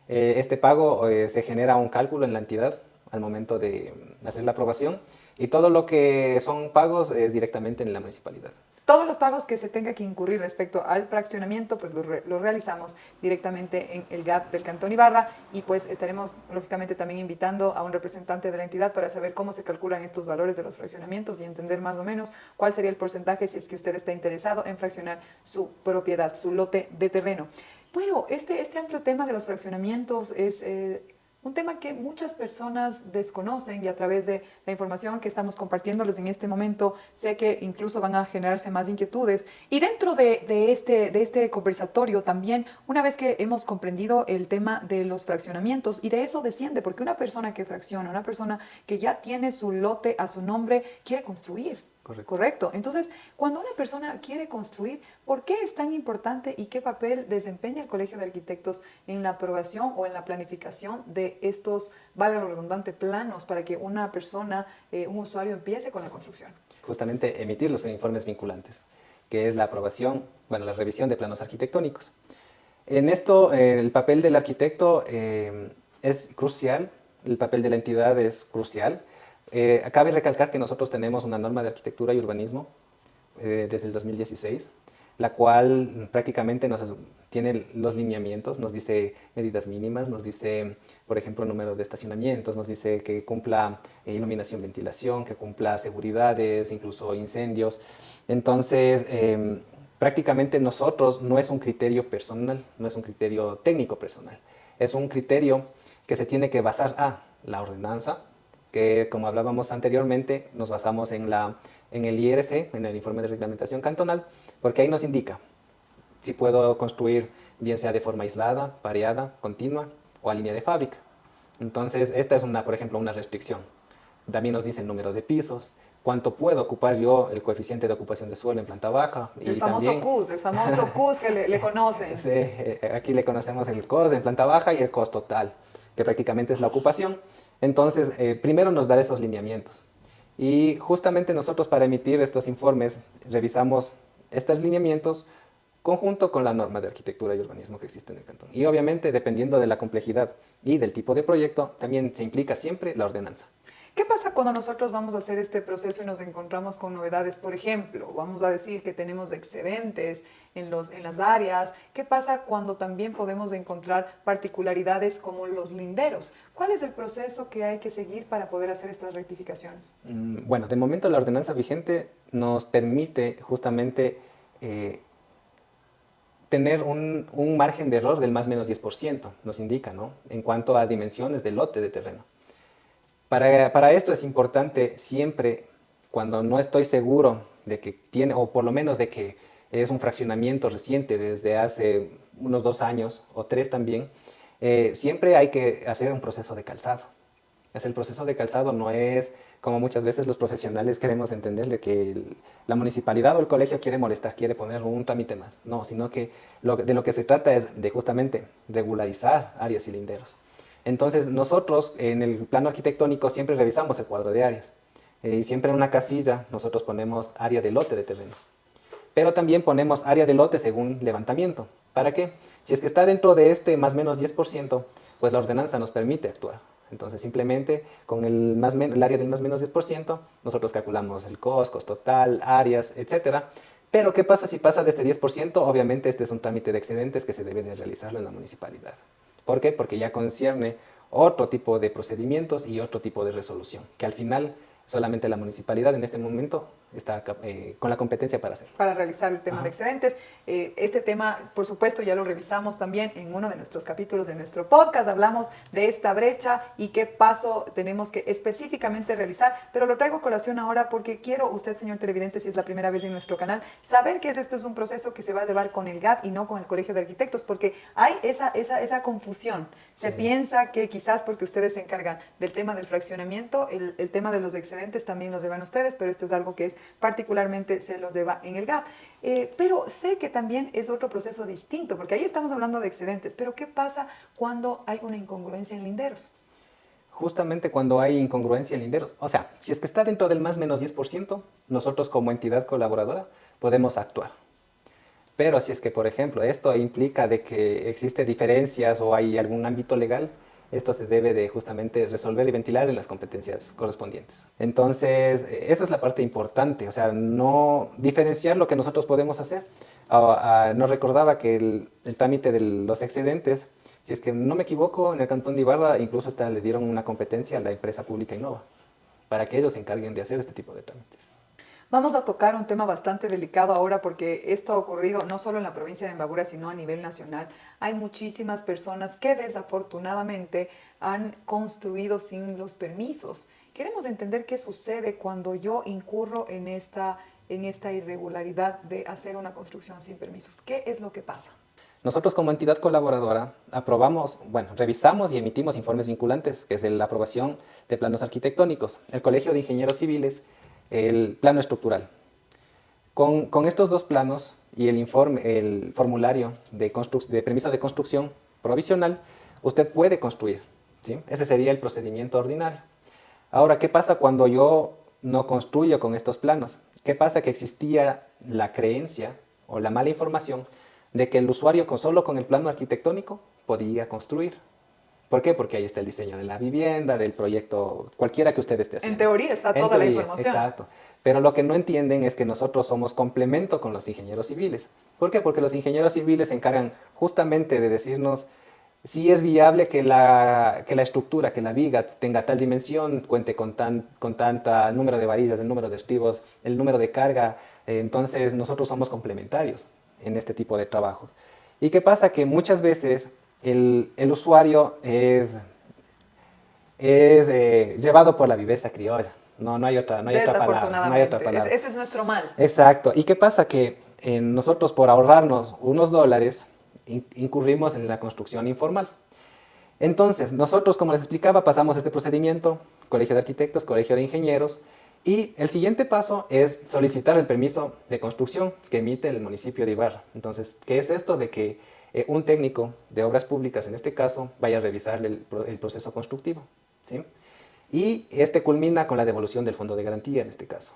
S2: Este pago se genera un cálculo en la entidad al momento de hacer la aprobación y todo lo que son pagos es directamente en la municipalidad.
S1: Todos los pagos que se tenga que incurrir respecto al fraccionamiento, pues los realizamos directamente en el GAP del Cantón Ibarra y pues estaremos lógicamente también invitando a un representante de la entidad para saber cómo se calculan estos valores de los fraccionamientos y entender más o menos cuál sería el porcentaje si es que usted está interesado en fraccionar su propiedad, su lote de terreno. Bueno, este amplio tema de los fraccionamientos es un tema que muchas personas desconocen y a través de la información que estamos compartiéndoles en este momento, sé que incluso van a generarse más inquietudes. Y dentro de este conversatorio también, una vez que hemos comprendido el tema de los fraccionamientos, y de eso desciende, porque una persona que fracciona, una persona que ya tiene su lote a su nombre, quiere construir.
S2: Correcto.
S1: Correcto. Entonces, cuando una persona quiere construir, ¿por qué es tan importante y qué papel desempeña el Colegio de Arquitectos en la aprobación o en la planificación de estos, valga lo redundante, planos para que una persona, un usuario, empiece con la construcción?
S2: Justamente emitir los informes vinculantes, que es la aprobación, bueno, la revisión de planos arquitectónicos. En esto, el papel del arquitecto es crucial, el papel de la entidad es crucial. Cabe recalcar que nosotros tenemos una norma de arquitectura y urbanismo desde el 2016, la cual prácticamente tiene los lineamientos, nos dice medidas mínimas, nos dice, por ejemplo, número de estacionamientos, nos dice que cumpla iluminación, ventilación, que cumpla seguridades, incluso incendios. Entonces, prácticamente nosotros no es un criterio personal, no es un criterio técnico personal, es un criterio que se tiene que basar a la ordenanza, que como hablábamos anteriormente, nos basamos en el IRC, en el informe de reglamentación cantonal, porque ahí nos indica si puedo construir bien sea de forma aislada, pareada, continua o a línea de fábrica. Entonces, esta es, por ejemplo, una restricción. También nos dice el número de pisos, cuánto puedo ocupar yo, el coeficiente de ocupación de suelo en planta baja.
S1: El famoso CUS, que le conocen.
S2: Sí, aquí le conocemos el COS en planta baja y el COS total, que prácticamente es la ocupación. Entonces, primero nos da esos lineamientos. Y justamente nosotros para emitir estos informes revisamos estos lineamientos conjunto con la norma de arquitectura y urbanismo que existe en el cantón. Y obviamente, dependiendo de la complejidad y del tipo de proyecto, también se implica siempre la ordenanza.
S1: ¿Qué pasa cuando nosotros vamos a hacer este proceso y nos encontramos con novedades? Por ejemplo, vamos a decir que tenemos excedentes en las áreas. ¿Qué pasa cuando también podemos encontrar particularidades como los linderos? ¿Cuál es el proceso que hay que seguir para poder hacer estas rectificaciones?
S2: Bueno, de momento la ordenanza vigente nos permite justamente tener un margen de error del más o menos 10%, nos indica, ¿no? En cuanto a dimensiones del lote de terreno. Para esto es importante siempre, cuando no estoy seguro de que tiene, o por lo menos de que es un fraccionamiento reciente desde hace unos 2 años o 3 también, siempre hay que hacer un proceso de calzado. El proceso de calzado no es como muchas veces los profesionales queremos entender de que la municipalidad o el colegio quiere molestar, quiere poner un trámite más. No, sino que de lo que se trata es de justamente regularizar áreas y linderos. Entonces, nosotros en el plano arquitectónico siempre revisamos el cuadro de áreas. Y siempre en una casilla nosotros ponemos área de lote de terreno. Pero también ponemos área de lote según levantamiento. ¿Para qué? Si es que está dentro de este más o menos 10%, pues la ordenanza nos permite actuar. Entonces, simplemente con el área del más o menos 10%, nosotros calculamos el costo total, áreas, etc. Pero, ¿qué pasa si pasa de este 10%? Obviamente, este es un trámite de excedentes que se debe de realizarlo en la municipalidad. ¿Por qué? Porque ya concierne otro tipo de procedimientos y otro tipo de resolución, que al final solamente la municipalidad en este momento está con la competencia para hacerlo.
S1: Para realizar el tema de excedentes. Este tema, por supuesto, ya lo revisamos también en uno de nuestros capítulos de nuestro podcast. Hablamos de esta brecha y qué paso tenemos que específicamente realizar, pero lo traigo a colación ahora porque quiero, usted, señor televidente, si es la primera vez en nuestro canal, saber que esto es un proceso que se va a llevar con el GAT y no con el Colegio de Arquitectos, porque hay esa confusión. Se piensa que quizás porque ustedes se encargan del tema del fraccionamiento, el tema de los excedentes también los llevan ustedes, pero esto es algo que es particularmente se los lleva en el GAT. Pero sé que también es otro proceso distinto, porque ahí estamos hablando de excedentes, pero ¿qué pasa cuando hay una incongruencia en linderos?
S2: Justamente cuando hay incongruencia en linderos, o sea, si es que está dentro del más o menos 10%, nosotros como entidad colaboradora podemos actuar. Pero si es que, por ejemplo, esto implica de que existe diferencias o hay algún ámbito legal, esto se debe de justamente resolver y ventilar en las competencias correspondientes. Entonces, esa es la parte importante, o sea, no diferenciar lo que nosotros podemos hacer. Nos recordaba que el trámite de los excedentes, si es que no me equivoco, en el Cantón de Ibarra incluso hasta le dieron una competencia a la empresa pública Innova, para que ellos se encarguen de hacer este tipo de trámites.
S1: Vamos a tocar un tema bastante delicado ahora porque esto ha ocurrido no solo en la provincia de Imbabura, sino a nivel nacional. Hay muchísimas personas que desafortunadamente han construido sin los permisos. Queremos entender qué sucede cuando yo incurro en esta irregularidad de hacer una construcción sin permisos. ¿Qué es lo que pasa?
S2: Nosotros como entidad colaboradora revisamos y emitimos informes vinculantes, que es la aprobación de planos arquitectónicos, el Colegio de Ingenieros Civiles, el plano estructural. Con estos dos planos y el formulario de permiso de construcción provisional, usted puede construir, ¿sí? Ese sería el procedimiento ordinario. Ahora, ¿qué pasa cuando yo no construyo con estos planos? ¿Qué pasa? Que existía la creencia o la mala información de que el usuario solo con el plano arquitectónico podía construir. ¿Por qué? Porque ahí está el diseño de la vivienda, del proyecto, cualquiera que usted esté haciendo.
S1: En teoría está toda la información.
S2: Exacto. Pero lo que no entienden es que nosotros somos complemento con los ingenieros civiles. ¿Por qué? Porque los ingenieros civiles se encargan justamente de decirnos si es viable que la estructura, que la viga tenga tal dimensión, cuente con tanta número de varillas, el número de estribos, el número de carga. Entonces nosotros somos complementarios en este tipo de trabajos. ¿Y qué pasa? Que muchas veces el usuario es llevado por la viveza criolla. No hay otra palabra. No hay otra palabra.
S1: Ese es nuestro mal.
S2: Exacto. ¿Y qué pasa? Que nosotros, por ahorrarnos unos dólares, incurrimos en la construcción informal. Entonces, nosotros, como les explicaba, pasamos este procedimiento, Colegio de Arquitectos, Colegio de Ingenieros, y el siguiente paso es solicitar el permiso de construcción que emite el municipio de Ibarra. Entonces, ¿qué es esto? De que un técnico de obras públicas, en este caso, vaya a revisar el proceso constructivo, ¿sí? Y este culmina con la devolución del fondo de garantía, en este caso.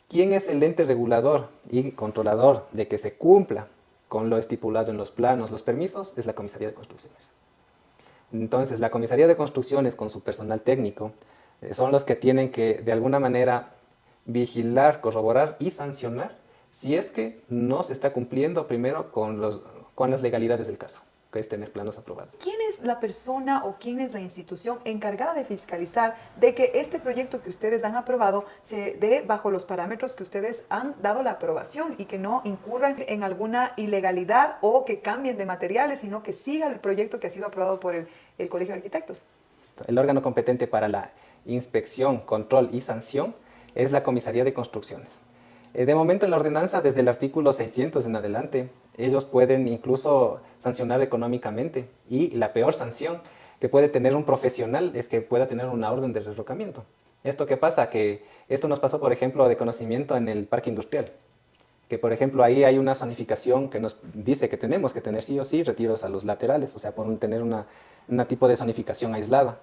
S2: ¿Quién es el ente regulador y controlador de que se cumpla con lo estipulado en los planos, los permisos? Es la Comisaría de Construcciones. Entonces, la Comisaría de Construcciones, con su personal técnico, son los que tienen que, de alguna manera, vigilar, corroborar y sancionar si es que no se está cumpliendo primero con las legalidades del caso, que es tener planos aprobados.
S1: ¿Quién es la persona o quién es la institución encargada de fiscalizar de que este proyecto que ustedes han aprobado se dé bajo los parámetros que ustedes han dado la aprobación y que no incurran en alguna ilegalidad o que cambien de materiales, sino que siga el proyecto que ha sido aprobado por el Colegio de Arquitectos?
S2: El órgano competente para la inspección, control y sanción es la Comisaría de Construcciones. De momento, en la ordenanza, desde el artículo 600 en adelante, ellos pueden incluso sancionar económicamente, y la peor sanción que puede tener un profesional es que pueda tener una orden de derrocamiento. ¿Esto qué pasa? Que esto nos pasó, por ejemplo, de conocimiento en el parque industrial, que por ejemplo ahí hay una zonificación que nos dice que tenemos que tener sí o sí retiros a los laterales, o sea, por tener una tipo de zonificación aislada.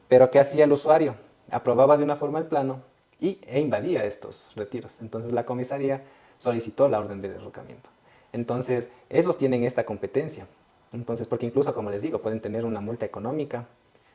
S2: Pero ¿qué hacía el usuario? Aprobaba de una forma el plano e invadía estos retiros. Entonces la comisaría solicitó la orden de derrocamiento. Entonces, esos tienen esta competencia. Entonces, porque incluso, como les digo, pueden tener una multa económica,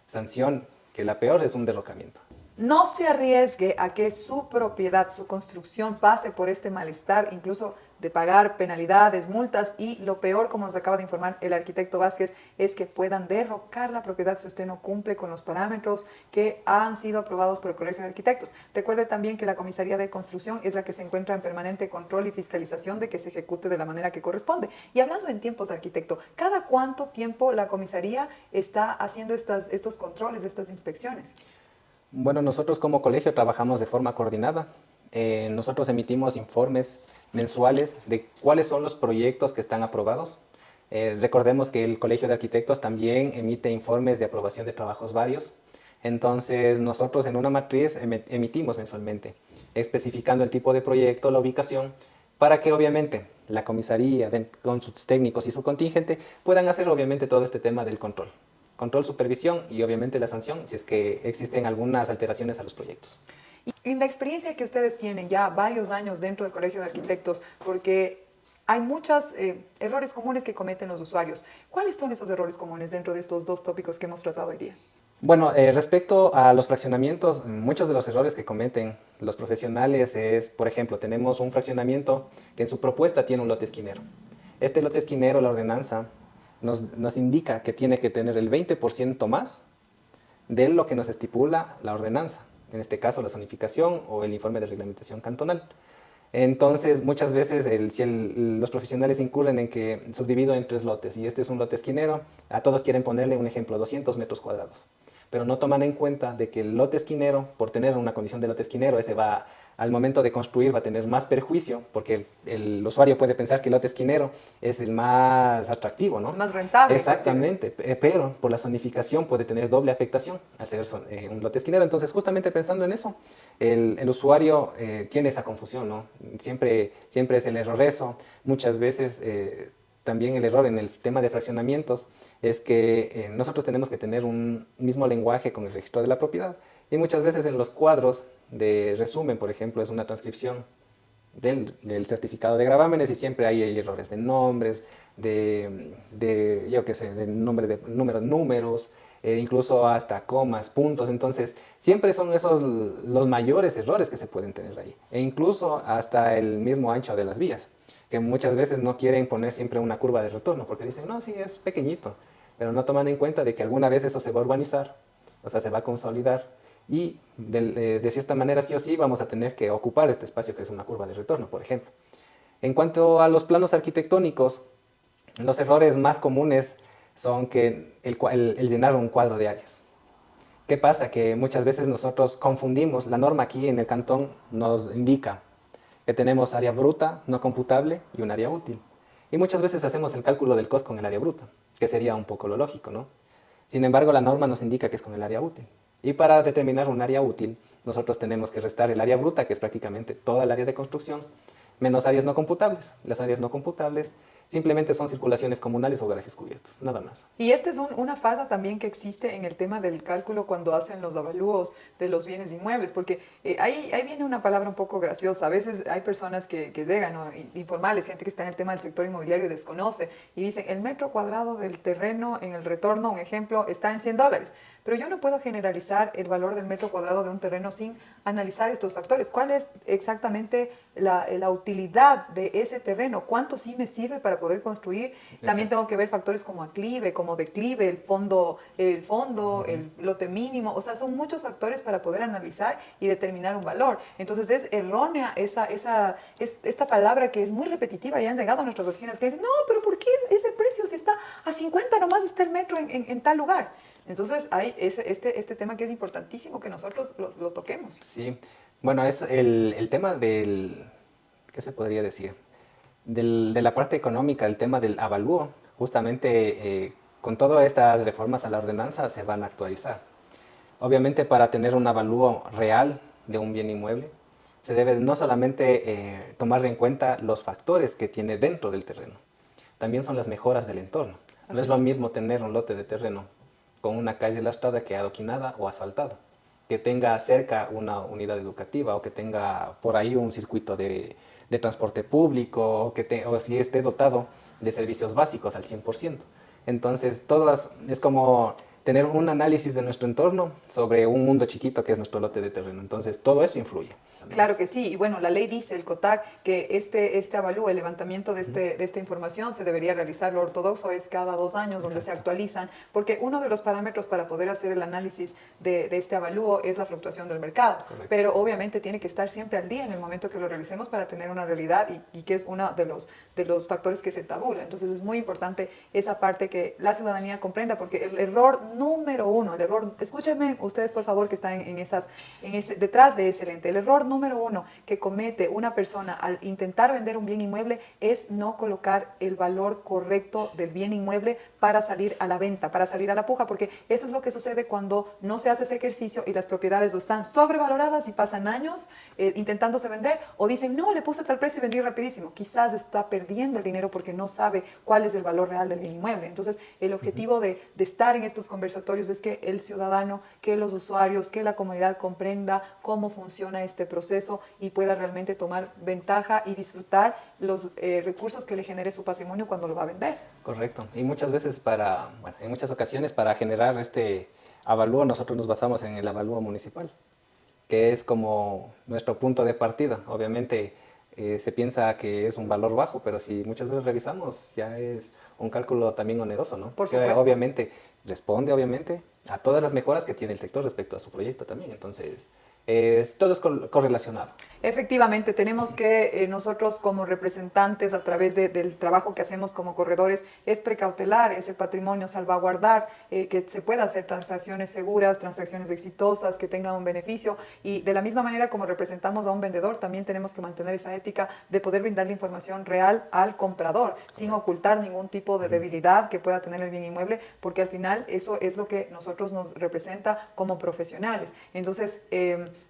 S2: sanción, que la peor es un derrocamiento.
S1: No se arriesgue a que su propiedad, su construcción pase por este malestar, incluso de pagar penalidades, multas, y lo peor, como nos acaba de informar el arquitecto Vázquez, es que puedan derrocar la propiedad si usted no cumple con los parámetros que han sido aprobados por el Colegio de Arquitectos. Recuerde también que la Comisaría de Construcción es la que se encuentra en permanente control y fiscalización de que se ejecute de la manera que corresponde. Y hablando en tiempos, arquitecto, ¿cada cuánto tiempo la comisaría está haciendo estos controles, estas inspecciones?
S2: Bueno, nosotros como colegio trabajamos de forma coordinada. Nosotros emitimos informes mensuales de cuáles son los proyectos que están aprobados. Recordemos que el Colegio de Arquitectos también emite informes de aprobación de trabajos varios. Entonces, nosotros en una matriz emitimos mensualmente, especificando el tipo de proyecto, la ubicación, para que obviamente la comisaría, con sus técnicos y su contingente, puedan hacer obviamente todo este tema del control. Control, supervisión y obviamente la sanción si es que existen algunas alteraciones a los proyectos.
S1: Y en la experiencia que ustedes tienen ya varios años dentro del Colegio de Arquitectos, porque hay muchos errores comunes que cometen los usuarios. ¿Cuáles son esos errores comunes dentro de estos dos tópicos que hemos tratado hoy día?
S2: Bueno, respecto a los fraccionamientos, muchos de los errores que cometen los profesionales es, por ejemplo, tenemos un fraccionamiento que en su propuesta tiene un lote esquinero. Este lote esquinero, la ordenanza, nos indica que tiene que tener el 20% más de lo que nos estipula la ordenanza. en este caso la zonificación o el informe de reglamentación cantonal. Entonces, muchas veces los profesionales incurren en que subdivido en 3 lotes y este es un lote esquinero, a todos quieren ponerle un ejemplo, 200 metros cuadrados, pero no toman en cuenta de que el lote esquinero, por tener una condición de lote esquinero, al momento de construir va a tener más perjuicio, porque el usuario puede pensar que el lote esquinero es el más atractivo, ¿no?
S1: Más rentable.
S2: Exactamente, pero por la zonificación puede tener doble afectación al ser un lote esquinero. Entonces, justamente pensando en eso, el usuario tiene esa confusión, ¿no? Siempre es el error eso. Muchas veces también el error en el tema de fraccionamientos es que nosotros tenemos que tener un mismo lenguaje con el registro de la propiedad. Y muchas veces en los cuadros de resumen, por ejemplo, es una transcripción del certificado de gravámenes y siempre hay errores de nombres, yo qué sé, de números, incluso hasta comas, puntos. Entonces, siempre son esos los mayores errores que se pueden tener ahí. E incluso hasta el mismo ancho de las vías, que muchas veces no quieren poner siempre una curva de retorno porque dicen, no, sí, es pequeñito, pero no toman en cuenta de que alguna vez eso se va a urbanizar, o sea, se va a consolidar. Y de cierta manera sí o sí vamos a tener que ocupar este espacio que es una curva de retorno, por ejemplo. En cuanto a los planos arquitectónicos, los errores más comunes son que el llenar un cuadro de áreas. ¿Qué pasa? Que muchas veces nosotros confundimos, la norma aquí en el cantón nos indica que tenemos área bruta, no computable y un área útil. Y muchas veces hacemos el cálculo del COS con el área bruta, que sería un poco lo lógico, ¿no? Sin embargo, la norma nos indica que es con el área útil. Y para determinar un área útil, nosotros tenemos que restar el área bruta, que es prácticamente toda el área de construcción, menos áreas no computables. Las áreas no computables simplemente son circulaciones comunales o garajes cubiertos, nada más.
S1: Y esta es una fase también que existe en el tema del cálculo cuando hacen los avalúos de los bienes inmuebles, porque ahí viene una palabra un poco graciosa. A veces hay personas que llegan, ¿no? Informales, gente que está en el tema del sector inmobiliario y desconoce, y dicen, el metro cuadrado del terreno en el retorno, un ejemplo, está en $100. Pero yo no puedo generalizar el valor del metro cuadrado de un terreno sin analizar estos factores. ¿Cuál es exactamente la utilidad de ese terreno? ¿Cuánto sí me sirve para poder construir? También tengo que ver factores como aclive, como declive, el fondo, el lote mínimo. O sea, son muchos factores para poder analizar y determinar un valor. Entonces es errónea esta palabra que es muy repetitiva. Ya han llegado a nuestras oficinas que dicen, no, pero ¿por qué ese precio si está a 50 nomás está el metro en tal lugar? Entonces hay este tema que es importantísimo que nosotros lo toquemos.
S2: Sí, bueno, es el tema ¿qué se podría decir? De la parte económica, el tema del avalúo, justamente con todas estas reformas a la ordenanza se van a actualizar. Obviamente para tener un avalúo real de un bien inmueble, se debe no solamente tomar en cuenta los factores que tiene dentro del terreno, también son las mejoras del entorno. No es lo mismo tener un lote de terreno con una calle lastrada que adoquinada o asfaltada, que tenga cerca una unidad educativa o que tenga por ahí un circuito de transporte público o si esté dotado de servicios básicos al 100%. Entonces, es como tener un análisis de nuestro entorno sobre un mundo chiquito que es nuestro lote de terreno. Entonces, todo eso influye.
S1: Claro que sí, y bueno, la ley dice, el COTAC, que este avalúo, el levantamiento de esta información se debería realizar. Lo ortodoxo es cada 2 años donde se actualizan, porque uno de los parámetros para poder hacer el análisis de este avalúo es la fluctuación del mercado. Correcto. Pero obviamente tiene que estar siempre al día en el momento que lo realicemos para tener una realidad y que es uno de los factores que se tabula. Entonces es muy importante esa parte que la ciudadanía comprenda, porque el error número uno, escúchenme ustedes por favor que están detrás de ese lente, el error número uno que comete una persona al intentar vender un bien inmueble es no colocar el valor correcto del bien inmueble para salir a la venta, para salir a la puja, porque eso es lo que sucede cuando no se hace ese ejercicio y las propiedades o están sobrevaloradas y pasan años intentándose vender, o dicen, no, le puse tal precio y vendí rapidísimo. Quizás está perdiendo el dinero porque no sabe cuál es el valor real del bien inmueble. Entonces, el objetivo de estar en estos conversatorios es que el ciudadano, que los usuarios, que la comunidad comprenda cómo funciona este proceso y pueda realmente tomar ventaja y disfrutar los recursos que le genere su patrimonio cuando lo va a vender.
S2: Correcto. Y muchas veces en muchas ocasiones para generar este avalúo nosotros nos basamos en el avalúo municipal, que es como nuestro punto de partida. Obviamente se piensa que es un valor bajo, pero si muchas veces revisamos ya es un cálculo también oneroso, ¿no?
S1: Por supuesto.
S2: Que obviamente responde a todas las mejoras que tiene el sector respecto a su proyecto también. Entonces, todo es correlacionado.
S1: Efectivamente, tenemos que nosotros como representantes a través del trabajo que hacemos como corredores es precautelar ese patrimonio, salvaguardar que se pueda hacer transacciones seguras, transacciones exitosas, que tengan un beneficio, y de la misma manera como representamos a un vendedor, también tenemos que mantener esa ética de poder brindar la información real al comprador, sin ocultar ningún tipo de debilidad que pueda tener el bien inmueble, porque al final eso es lo que nosotros nos representa como profesionales. Entonces,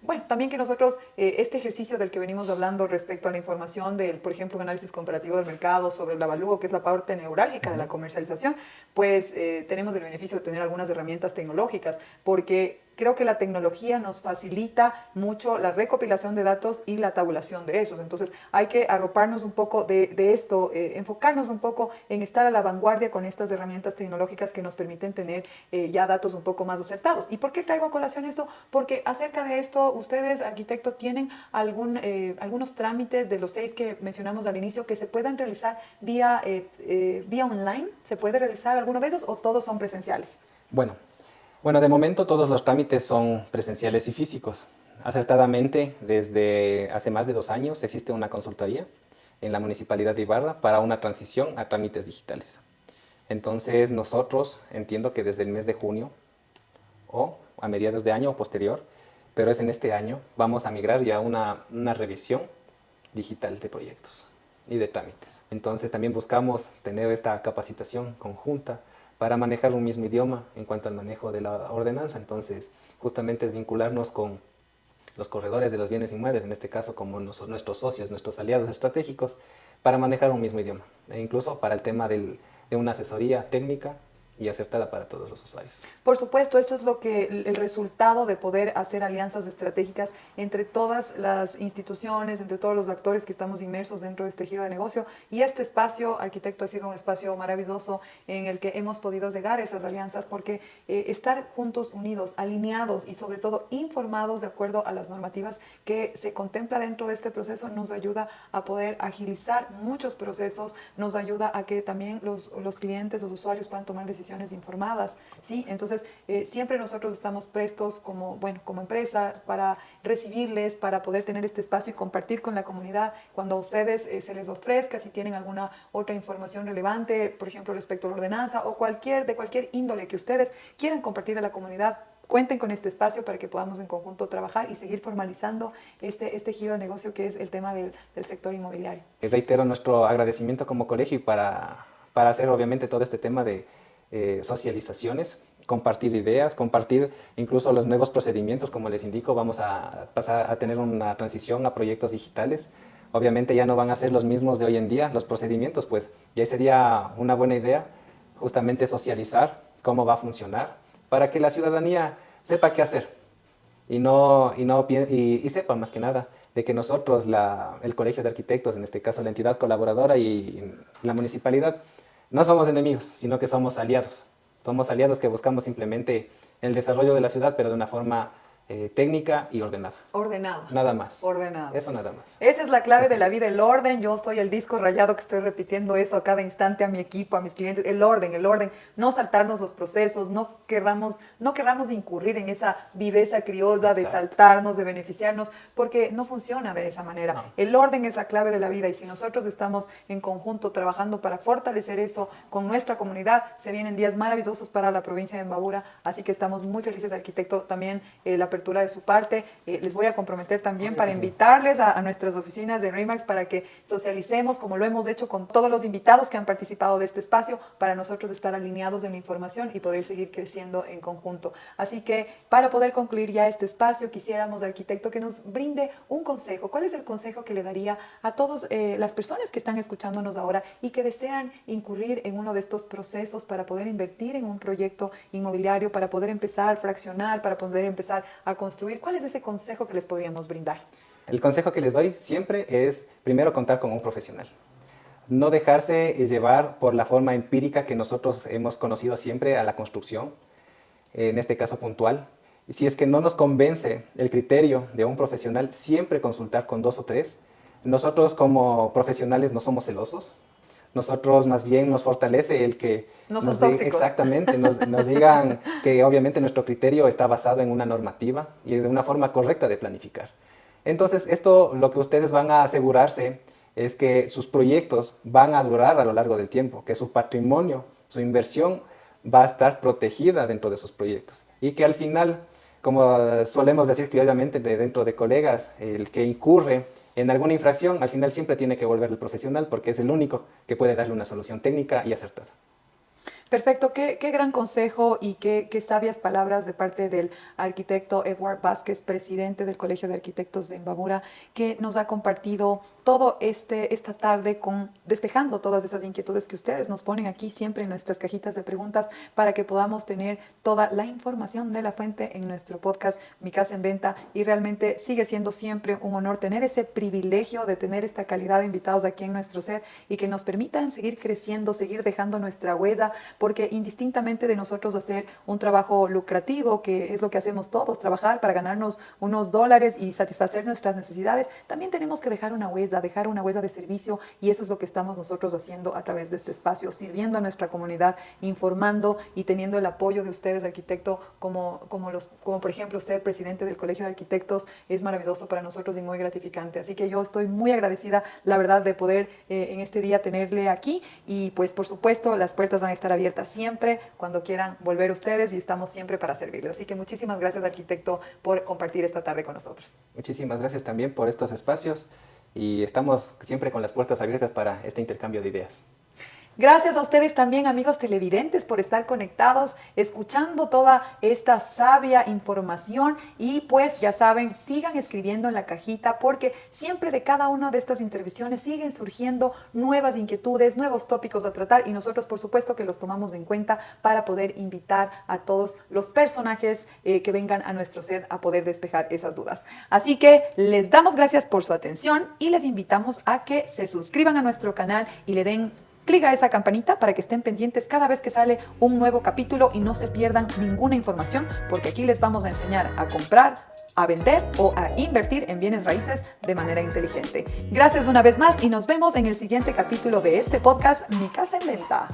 S1: bueno, también que nosotros, este ejercicio del que venimos hablando respecto a la información del, por ejemplo, un análisis comparativo del mercado sobre el avalúo, que es la parte neurálgica de la comercialización, pues tenemos el beneficio de tener algunas herramientas tecnológicas, porque creo que la tecnología nos facilita mucho la recopilación de datos y la tabulación de esos. Entonces hay que arroparnos un poco de esto, enfocarnos un poco en estar a la vanguardia con estas herramientas tecnológicas que nos permiten tener ya datos un poco más acertados. ¿Y por qué traigo a colación esto? Porque acerca de esto, ustedes, arquitectos, tienen algunos trámites de los 6 que mencionamos al inicio que se puedan realizar vía online. ¿Se puede realizar alguno de ellos o todos son presenciales?
S2: Bueno, de momento todos los trámites son presenciales y físicos. Acertadamente, desde hace más de 2 años existe una consultoría en la Municipalidad de Ibarra para una transición a trámites digitales. Entonces nosotros, entiendo que desde el mes de junio o a mediados de año o posterior, pero es en este año, vamos a migrar ya a una revisión digital de proyectos y de trámites. Entonces también buscamos tener esta capacitación conjunta para manejar un mismo idioma en cuanto al manejo de la ordenanza. Entonces, justamente es vincularnos con los corredores de los bienes inmuebles, en este caso como nuestros socios, nuestros aliados estratégicos, para manejar un mismo idioma, e incluso para el tema de una asesoría técnica y acertada para todos los usuarios.
S1: Por supuesto, esto es lo que el resultado de poder hacer alianzas estratégicas entre todas las instituciones, entre todos los actores que estamos inmersos dentro de este giro de negocio. Y este espacio, arquitecto, ha sido un espacio maravilloso en el que hemos podido llegar a esas alianzas, porque estar juntos, unidos, alineados y sobre todo informados de acuerdo a las normativas que se contempla dentro de este proceso nos ayuda a poder agilizar muchos procesos, nos ayuda a que también los clientes, los usuarios puedan tomar decisiones informadas, ¿sí? Entonces, siempre nosotros estamos prestos como empresa para recibirles, para poder tener este espacio y compartir con la comunidad cuando a ustedes se les ofrezca, si tienen alguna otra información relevante, por ejemplo, respecto a la ordenanza o de cualquier índole que ustedes quieran compartir a la comunidad. Cuenten con este espacio para que podamos en conjunto trabajar y seguir formalizando este giro de negocio que es el tema del sector inmobiliario.
S2: Reitero nuestro agradecimiento como colegio y para hacer obviamente todo este tema de socializaciones, compartir ideas, compartir incluso los nuevos procedimientos. Como les indico, vamos a pasar a tener una transición a proyectos digitales. Obviamente ya no van a ser los mismos de hoy en día los procedimientos, pues ya sería una buena idea justamente socializar cómo va a funcionar para que la ciudadanía sepa qué hacer y sepa más que nada de que nosotros, el Colegio de Arquitectos, en este caso la entidad colaboradora y la municipalidad, no somos enemigos, sino que somos aliados. Somos aliados que buscamos simplemente el desarrollo de la ciudad, pero de una forma técnica y ordenada.
S1: Ordenada.
S2: Nada más.
S1: Ordenada.
S2: Eso nada más.
S1: Esa es la clave de la vida, el orden. Yo soy el disco rayado que estoy repitiendo eso a cada instante a mi equipo, a mis clientes. El orden. No saltarnos los procesos, no querramos incurrir en esa viveza criolla de saltarnos, de beneficiarnos, porque no funciona de esa manera. No. El orden es la clave de la vida y si nosotros estamos en conjunto trabajando para fortalecer eso con nuestra comunidad, se vienen días maravillosos para la provincia de Imbabura, así que estamos muy felices, arquitecto, también la apertura de su parte. Les voy a comprometer también para invitarles a nuestras oficinas de RE/MAX para que socialicemos como lo hemos hecho con todos los invitados que han participado de este espacio, para nosotros estar alineados en la información y poder seguir creciendo en conjunto. Así que para poder concluir ya este espacio, quisiéramos, arquitecto, que nos brinde un consejo. ¿Cuál es el consejo que le daría a todas las personas que están escuchándonos ahora y que desean incurrir en uno de estos procesos para poder invertir en un proyecto inmobiliario, para poder empezar a fraccionar, para poder empezar a construir? ¿Cuál es ese consejo que les podríamos brindar?
S2: El consejo que les doy siempre es, primero, contar con un profesional. No dejarse llevar por la forma empírica que nosotros hemos conocido siempre a la construcción, en este caso puntual. Si es que no nos convence el criterio de un profesional, siempre consultar con 2 o 3. Nosotros como profesionales no somos celosos, Nosotros más bien nos fortalece el que
S1: no son tóxicos.
S2: Exactamente, nos digan que obviamente nuestro criterio está basado en una normativa y de una forma correcta de planificar. Entonces, esto lo que ustedes van a asegurarse es que sus proyectos van a durar a lo largo del tiempo, que su patrimonio, su inversión va a estar protegida dentro de sus proyectos y que al final, como solemos decir criolladamente dentro de colegas, el que incurre en alguna infracción, al final siempre tiene que volver al profesional porque es el único que puede darle una solución técnica y acertada.
S1: Perfecto, qué gran consejo y qué sabias palabras de parte del arquitecto Edward Vázquez, presidente del Colegio de Arquitectos de Imbabura, que nos ha compartido todo esta tarde despejando todas esas inquietudes que ustedes nos ponen aquí siempre en nuestras cajitas de preguntas para que podamos tener toda la información de la fuente en nuestro podcast Mi Casa en Venta, y realmente sigue siendo siempre un honor tener ese privilegio de tener esta calidad de invitados aquí en nuestro set y que nos permitan seguir creciendo, seguir dejando nuestra huella, porque indistintamente de nosotros hacer un trabajo lucrativo, que es lo que hacemos todos, trabajar para ganarnos unos dólares y satisfacer nuestras necesidades, también tenemos que dejar una huella de servicio, y eso es lo que estamos nosotros haciendo a través de este espacio, sirviendo a nuestra comunidad, informando y teniendo el apoyo de ustedes, arquitecto, como por ejemplo usted, presidente del Colegio de Arquitectos, es maravilloso para nosotros y muy gratificante. Así que yo estoy muy agradecida, la verdad, de poder en este día tenerle aquí, y pues por supuesto las puertas van a estar abiertas siempre cuando quieran volver ustedes, y estamos siempre para servirles. Así que muchísimas gracias, arquitecto, por compartir esta tarde con nosotros.
S2: Muchísimas gracias también por estos espacios y estamos siempre con las puertas abiertas para este intercambio de ideas.
S1: Gracias a ustedes también, amigos televidentes, por estar conectados, escuchando toda esta sabia información, y pues ya saben, sigan escribiendo en la cajita porque siempre de cada una de estas intervenciones siguen surgiendo nuevas inquietudes, nuevos tópicos a tratar, y nosotros por supuesto que los tomamos en cuenta para poder invitar a todos los personajes que vengan a nuestro set a poder despejar esas dudas. Así que les damos gracias por su atención y les invitamos a que se suscriban a nuestro canal y le den clic a esa campanita para que estén pendientes cada vez que sale un nuevo capítulo y no se pierdan ninguna información, porque aquí les vamos a enseñar a comprar, a vender o a invertir en bienes raíces de manera inteligente. Gracias una vez más y nos vemos en el siguiente capítulo de este podcast Mi Casa en Venta.